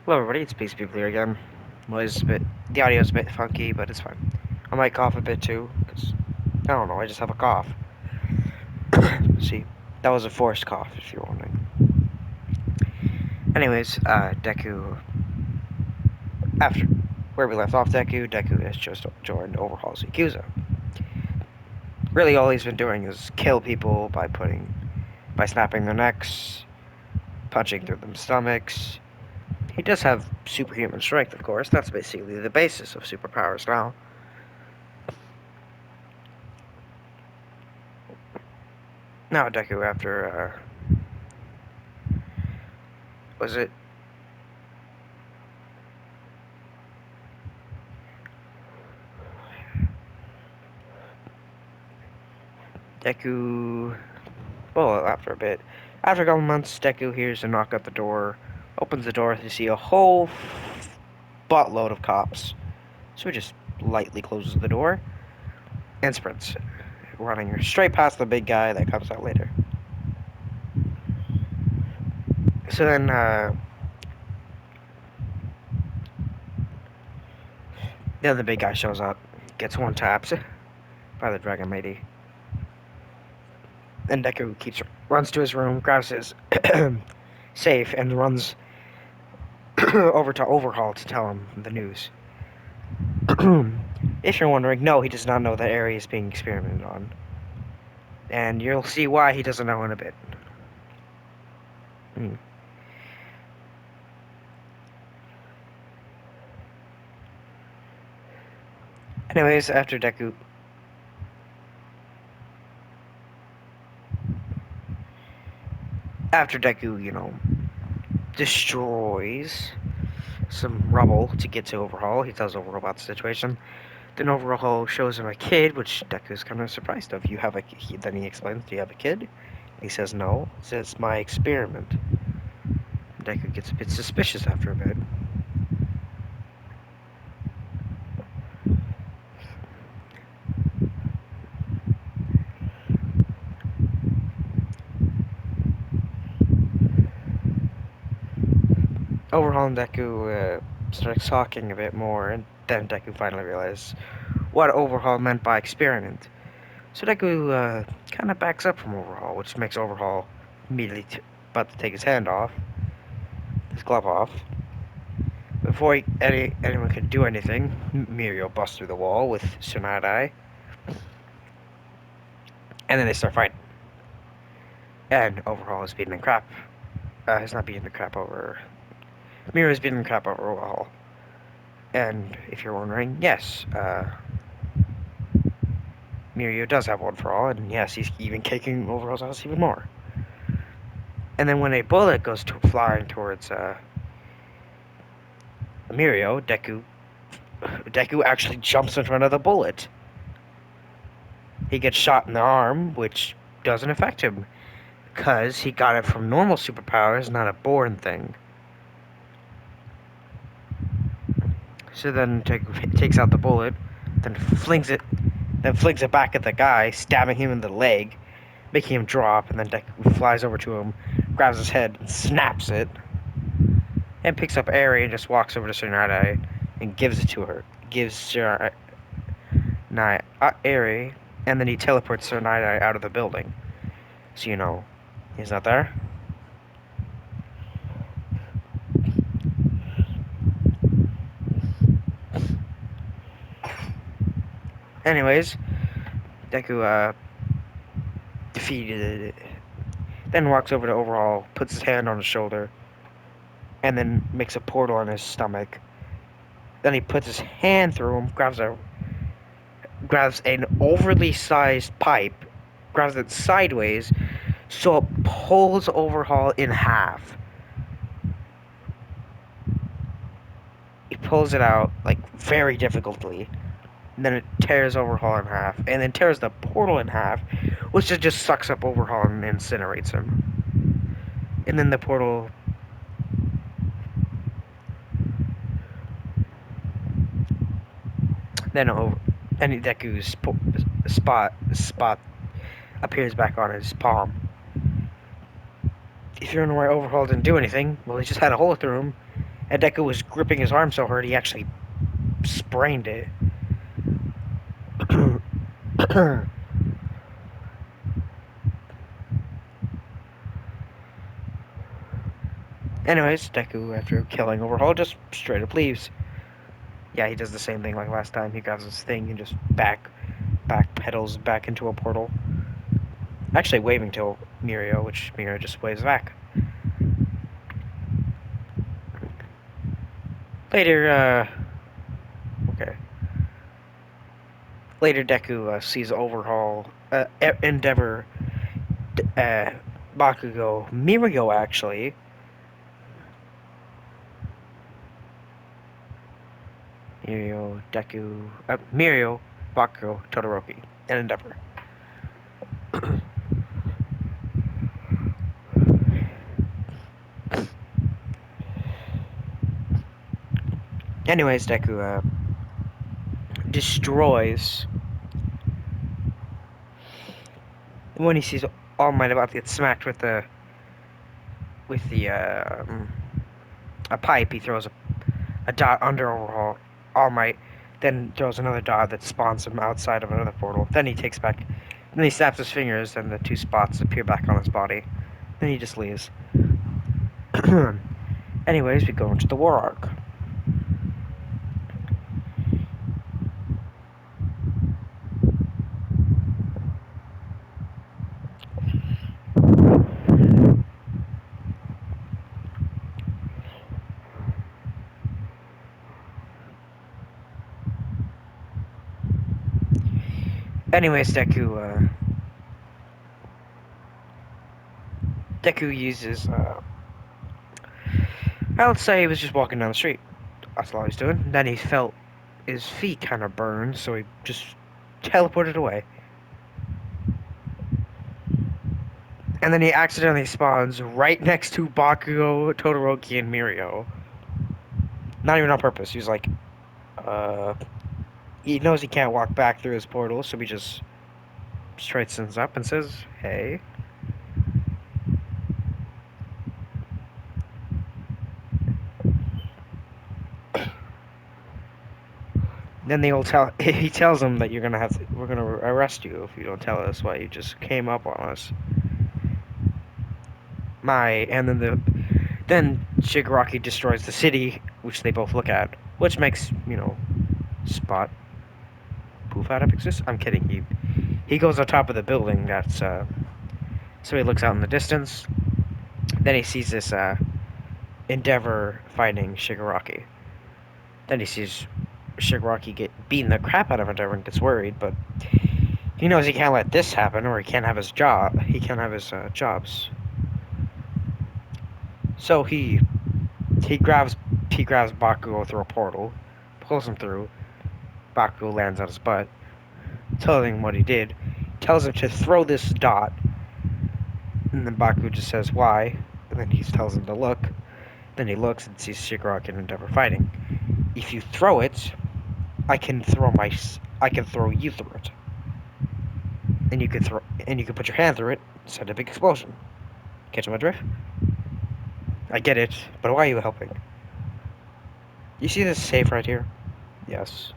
Hello everybody, it's Peace People here again. The audio's a bit funky, but it's fine. I might cough a bit too, because, I don't know, I just have a cough. See, that was a forced cough, if you're wondering. Anyways, Deku, after where we left off Deku has just joined Overhaul's Yakuza. Really all he's been doing is kill people by snapping their necks, punching through their stomachs. He does have superhuman strength, of course, that's basically the basis of superpowers now. Now Deku, after, was it Deku. Well, after a couple months, Deku hears a knock at the door, opens the door to see a whole buttload of cops. So he just lightly closes the door and sprints, running straight past the big guy that comes out later. So then the big guy shows up, gets one tapped by the dragon lady. Then Deku runs to his room, grabs his safe, and runs over to Overhaul to tell him the news. If you're wondering, no, he does not know that area is being experimented on. And you'll see why he doesn't know in a bit. Hmm. Anyways, after Deku, destroys some rubble to get to Overhaul, he tells Overhaul about the situation. Then Overhaul shows him a kid, which Deku's kind of surprised of. Then he explains, do you have a kid? He says no. He says, my experiment. Deku gets a bit suspicious after a bit. Overhaul and Deku starts talking a bit more, and then Deku finally realizes what Overhaul meant by experiment. So Deku kind of backs up from Overhaul, which makes Overhaul immediately about to take his glove off. Before anyone could do anything, Mirio busts through the wall with Tsunade, and then they start fighting. And Overhaul is beating the crap. He's not beating the crap over. Mirio's beating the crap over Overhaul. And if you're wondering, yes, Mirio does have one for all, and yes, he's even kicking Overhaul's ass even more. And then when a bullet goes flying towards Mirio, Deku actually jumps in front of the bullet. He gets shot in the arm, which doesn't affect him, because he got it from normal superpowers, not a born thing. So then Deku takes out the bullet, then flings it back at the guy, stabbing him in the leg, making him drop, and then Deku flies over to him, grabs his head, and snaps it, and picks up Eri and just walks over to Tsunade and gives it to her. Gives Eri, and then he teleports Tsunade out of the building. So he's not there. Anyways, Deku defeated it. Then walks over to Overhaul, puts his hand on his shoulder, and then makes a portal on his stomach. Then he puts his hand through him, grabs an overly sized pipe, grabs it sideways, so it pulls Overhaul in half. He pulls it out, like, very difficultly. And then it tears Overhaul in half, and then tears the portal in half, which just sucks up Overhaul and incinerates him. And then the portal. Then Deku's spot appears back on his palm. If you're wondering why Overhaul didn't do anything, well, he just had a hole through him, And Deku was gripping his arm so hard he actually sprained it. Anyways, Deku, after killing Overhaul, just straight up leaves. Yeah, he does the same thing like last time. He grabs his thing and just back pedals back into a portal. Actually waving to Mirio, which Mirio just waves back. Later, okay. Later, Deku sees Overhaul, Endeavor, uh, Bakugo, Mirio actually. Mirio, Bakugo, Todoroki, and Endeavor. Anyways, Deku destroys when he sees All Might about to get smacked with the a pipe. He throws a dot under Overhaul. All Might then throws another dot that spawns him outside of another portal. Then he takes back. Then he snaps his fingers, and the two spots appear back on his body. Then he just leaves. Anyways, we go into the war arc. Anyways, Deku uses, let's say he was just walking down the street. That's all he's doing. Then he felt his feet kind of burned, so he just teleported away. And then he accidentally spawns right next to Bakugo, Todoroki, and Mirio. Not even on purpose. He was like, he knows he can't walk back through his portal, so he just straightens up and says, hey. Then he tells him that we're gonna arrest you if you don't tell us why you just came up on us. And then Shigaraki destroys the city, which they both look at, which makes, Spot poof out of existence. I'm kidding. He goes on top of the building. So he looks out in the distance. Then he sees this Endeavor fighting Shigaraki. Then he sees Shigaraki get beating the crap out of Endeavor and gets worried, but he knows he can't let this happen, or he can't have his job. He can't have his jobs. So he grabs Bakugo through a portal, pulls him through. Bakugo lands on his butt, telling him what he did. Tells him to throw this dot, and then Bakugo just says why, and then he tells him to look. Then he looks and sees Shigaraki and Endeavor fighting. If you throw it, I can throw you through it. And you can put your hand through it, send a big explosion. Catch my drift? I get it, but why are you helping? You see this safe right here? Yes.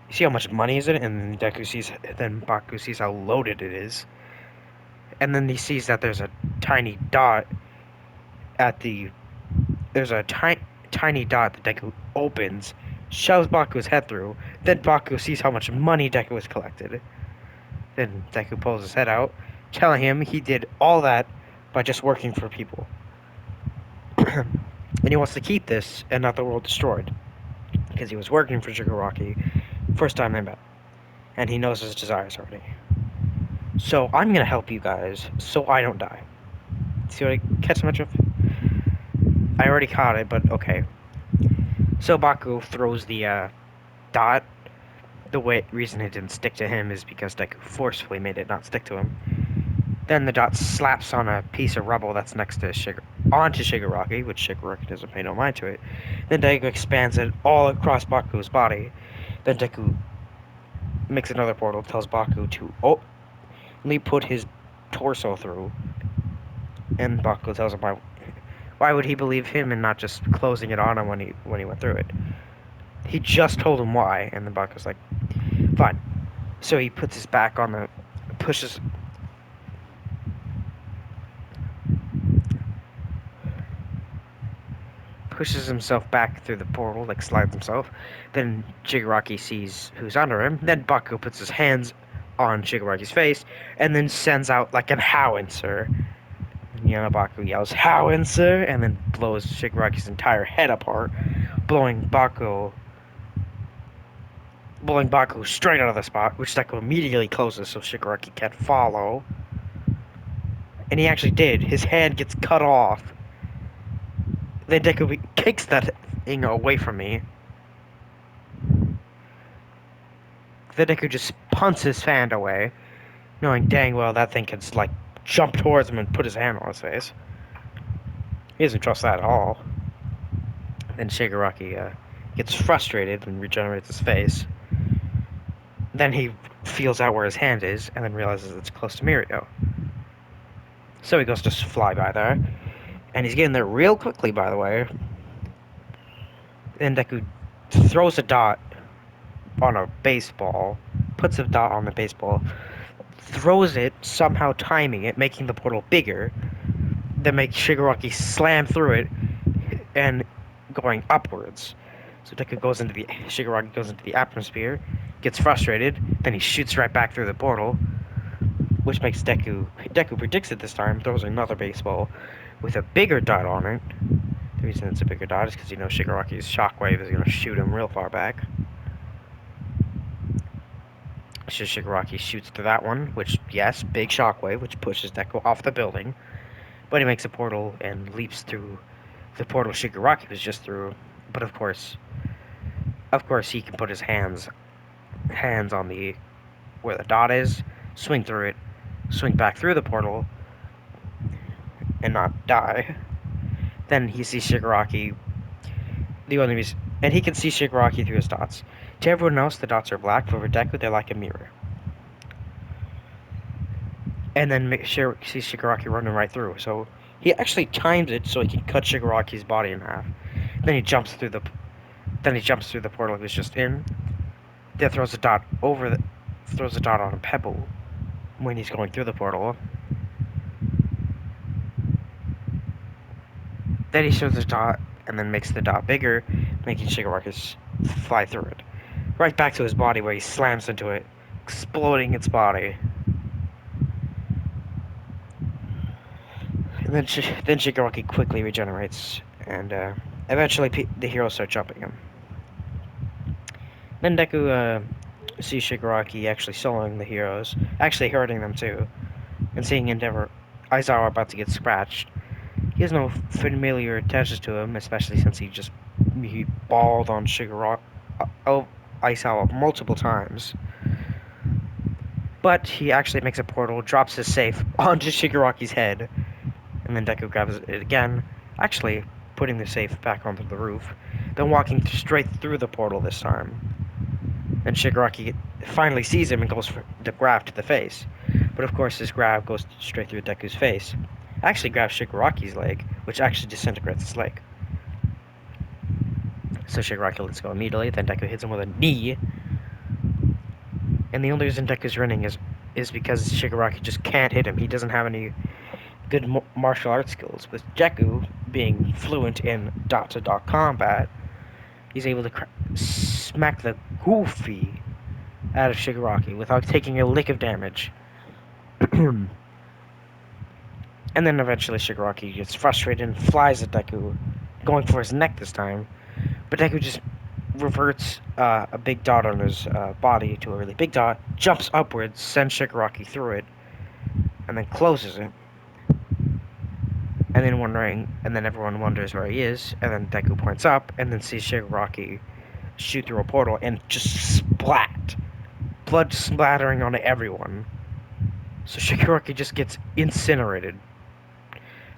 You see how much money is in it? And then Baku sees how loaded it is. And then he sees that there's a tiny dot there's a tiny dot that Deku opens, shoves Baku's head through. Then Baku sees how much money Deku has collected. Then Deku pulls his head out, telling him he did all that by just working for people. And he wants to keep this and not the world destroyed. Because he was working for Shigaraki first time they met. And he knows his desires already. So I'm gonna help you guys so I don't die. See what I catch my drift? I already caught it, but okay. So Baku throws the dot. The reason it didn't stick to him is because Deku forcefully made it not stick to him. Then the dot slaps on a piece of rubble that's next to onto Shigaraki, which Shigaraki doesn't pay no mind to it. Then Deku expands it all across Baku's body. Then Deku makes another portal, tells Baku to only put his torso through. And Baku tells him, why Why would he believe him and not just closing it on him when he went through it? He just told him why, and the Baku's like, fine. So he puts his back on the, pushes himself back through the portal, like slides himself. Then Shigaraki sees who's under him. Then Baku puts his hands on Shigaraki's face, and then sends out like a howitzer. And Baku yells, "Howitzer!" and then blows Shigaraki's entire head apart, blowing Baku straight out of the spot, which Deku immediately closes so Shigaraki can't follow. And he actually did. His hand gets cut off. Then Deku kicks that thing away from me. Then Deku just punts his hand away, knowing dang well that thing can like jump towards him and put his hand on his face. He doesn't trust that at all. Then Shigaraki gets frustrated and regenerates his face. Then he feels out where his hand is and then realizes it's close to Mirio. So he goes to fly by there. And he's getting there real quickly, by the way. Then Deku throws a dot on a baseball, puts a dot on the baseball, throws it, somehow timing it, making the portal bigger, then makes Shigaraki slam through it and going upwards. So Shigaraki goes into the atmosphere, gets frustrated, then he shoots right back through the portal, which makes Deku predicts it this time, throws another baseball with a bigger dot on it. The reason it's a bigger dot is because Shigaraki's shockwave is going to shoot him real far back. So Shigaraki shoots through that one, which, yes, big shockwave, which pushes Deku off the building. But he makes a portal and leaps through the portal Shigaraki was just through. But of course, he can put his hands on the where the dot is, swing through it, swing back through the portal, and not die. Then he sees Shigaraki. And he can see Shigaraki through his dots. To everyone else, the dots are black, but for Deku, they're like a mirror. And then sees Shigaraki running right through. So he actually times it so he can cut Shigaraki's body in half. Then he jumps through the portal he was just in. Then throws a dot on a pebble when he's going through the portal. Then he shows the dot and then makes the dot bigger, making Shigaraki fly through it. Right back to his body where he slams into it, exploding its body. And then Shigaraki quickly regenerates, and eventually the heroes start jumping him. Then Deku sees Shigaraki actually soloing the heroes, actually hurting them too, and seeing Aizawa about to get scratched. He has no familiar attentions to him, especially since he balled on Aizawa multiple times. But he actually makes a portal, drops his safe onto Shigaraki's head, and then Deku grabs it again, actually putting the safe back onto the roof, then walking straight through the portal this time. Then Shigaraki finally sees him and goes for the grab to the face. But of course his grab goes straight through Deku's face. Actually grabs Shigaraki's leg, which actually disintegrates his leg. So Shigaraki lets go immediately, then Deku hits him with a knee. And the only reason Deku's running is because Shigaraki just can't hit him. He doesn't have any good martial arts skills. With Deku being fluent in dot-to-dot combat, he's able to smack the goofy out of Shigaraki without taking a lick of damage. And then eventually Shigaraki gets frustrated and flies at Deku, going for his neck this time. But Deku just reverts a big dot on his body to a really big dot, jumps upwards, sends Shigaraki through it, and then closes it. And then everyone wonders where he is, and then Deku points up, and then sees Shigaraki shoot through a portal, and just splat! Blood splattering on everyone. So Shigaraki just gets incinerated.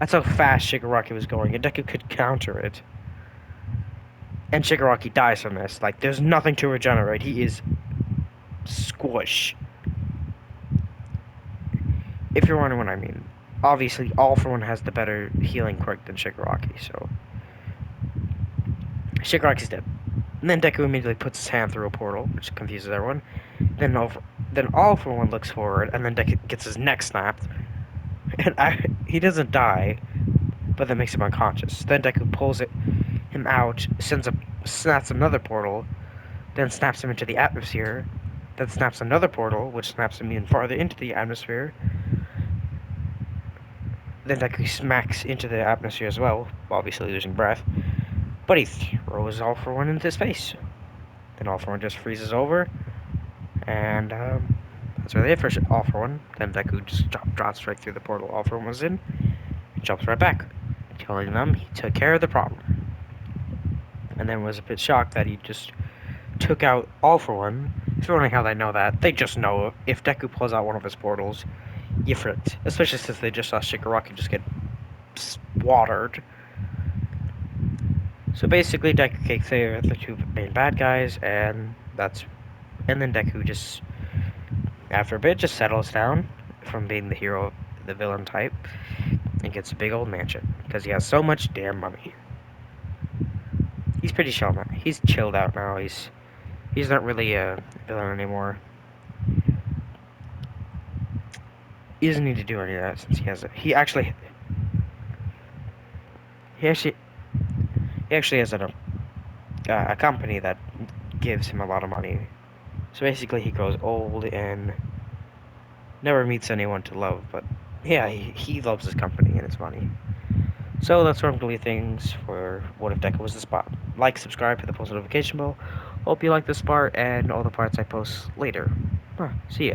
That's how fast Shigaraki was going, and Deku could counter it. And Shigaraki dies from this. Like, there's nothing to regenerate. He is squish. If you're wondering what I mean, obviously, All For One has the better healing quirk than Shigaraki, so Shigaraki's dead. And then Deku immediately puts his hand through a portal, which confuses everyone. Then All For One looks forward, and then Deku gets his neck snapped, and he doesn't die, but that makes him unconscious. Then Deku pulls him out, snaps another portal, then snaps him into the atmosphere, then snaps another portal, which snaps him even farther into the atmosphere. Then Deku smacks into the atmosphere as well, obviously losing breath, but he throws All For One into space. Then All For One just freezes over, and that's really it for All For One. Then Deku just drops right through the portal All For One was in, and jumps right back, telling them he took care of the problem. And then was a bit shocked that he just took out All For One. If you're wondering how they know that, they just know if Deku pulls out one of his portals, you fricked. Especially since they just saw Shigaraki just get watered. So basically, Deku takes care of the two main bad guys, and then Deku just, after a bit, just settles down from being the hero, the villain type, and gets a big old mansion because he has so much damn money. He's pretty chill now. He's chilled out now. He's not really a villain anymore. He doesn't need to do any of that since he has it. He actually has a company that gives him a lot of money. So basically, he grows old and never meets anyone to love. But yeah, he loves his company and his money. So that's where I'm going to leave things for What If Deku Was the Spot. Like, subscribe, hit the post notification bell. Hope you like this part and all the parts I post later. See ya.